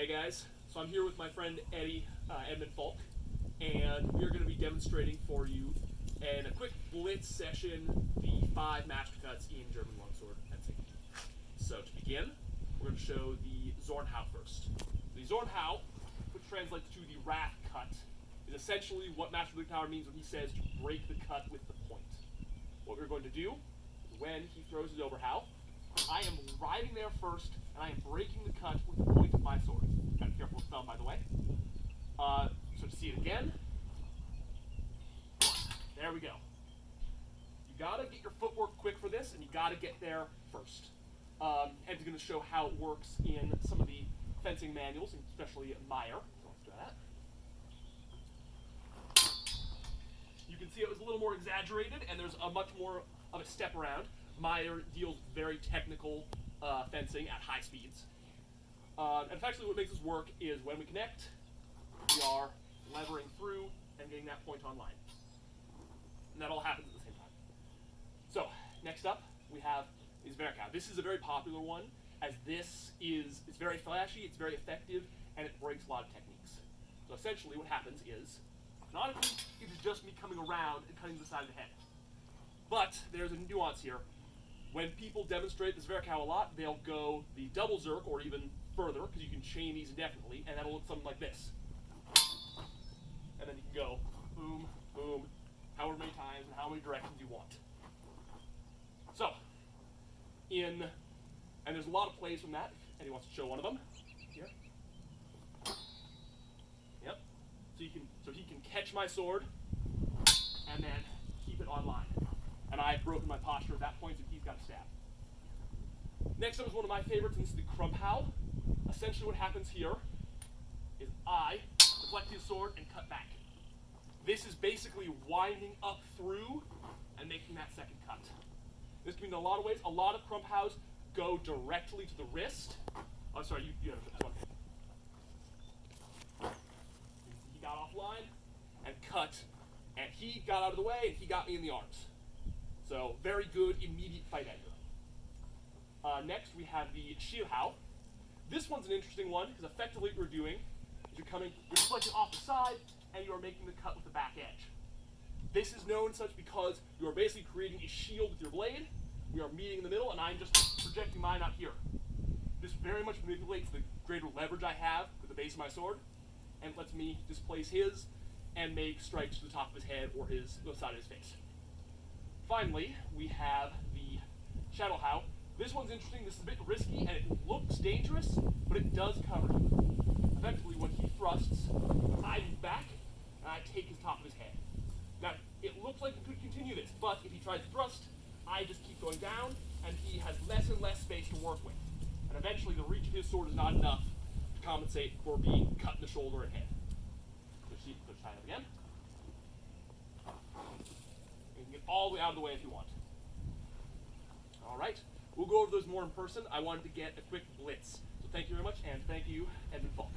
Hey guys, so I'm here with my friend Edmond Falk, and we're going to be demonstrating for you in a quick blitz session the 5 master cuts in German longsword fencing. So to begin, we're going to show the Zornhau first. The Zornhau, which translates to the wrath cut, is essentially what Master Tower means when he says to break the cut with the point. What we're going to do is when he throws his overhow, I am riding there first, and I am breaking the cut with the point of my sword. Gotta be careful with the thumb, by the way. So to see it again, there we go. You gotta get your footwork quick for this, and you gotta get there first. Ed's gonna show how it works in some of the fencing manuals, especially Meyer. So let's try that. You can see it was a little more exaggerated, and there's a much more of a step around. Meyer deals very technical fencing at high speeds. And actually what makes this work is when we connect, we are levering through and getting that point online. And that all happens at the same time. So, next up, we have is Verkau. This is a very popular one, as it's very flashy, it's very effective, and it breaks a lot of techniques. So essentially what happens is, canonically, it is just me coming around and cutting the side of the head. But there's a nuance here. When people demonstrate this Verkau a lot, they'll go the double Zerk or even further, because you can chain these indefinitely, and that'll look something like this. And then you can go boom, boom, however many times and how many directions you want. So, and there's a lot of plays from that. If anyone wants to show one of them, here. Yep. So he can catch my sword and then keep it online. And I've broken my posture at that point, so he's got to stab. Next up is one of my favorites, and this is the Krumpau. Essentially what happens here is I deflect his sword and cut back. This is basically winding up through and making that second cut. This can mean in a lot of ways. A lot of Krumphaus go directly to the wrist. Oh, sorry, you have this one. He got offline and cut, and he got out of the way, and he got me in the arms. So, very good immediate fight ender. Next, we have the Shihao. This one's an interesting one, because effectively what you're doing is you're deflecting off the side, and you are making the cut with the back edge. This is known such because you are basically creating a shield with your blade. We are meeting in the middle, and I'm just projecting mine out here. This very much manipulates the greater leverage I have with the base of my sword, and lets me displace his and make strikes to the top of his head or the side of his face. Finally, we have the Shadowhau. This one's interesting. This is a bit risky, and it looks dangerous, but it does cover him. Eventually, when he thrusts, I move back, and I take his top of his head. Now, it looks like it could continue this, but if he tries to thrust, I just keep going down, and he has less and less space to work with. And eventually, the reach of his sword is not enough to compensate for being cut in the shoulder and head. Let's try it again. You can get all the way out of the way if you want. All right. We'll go over those more in person. I wanted to get a quick blitz. So thank you very much, and thank you, Edmond Falk.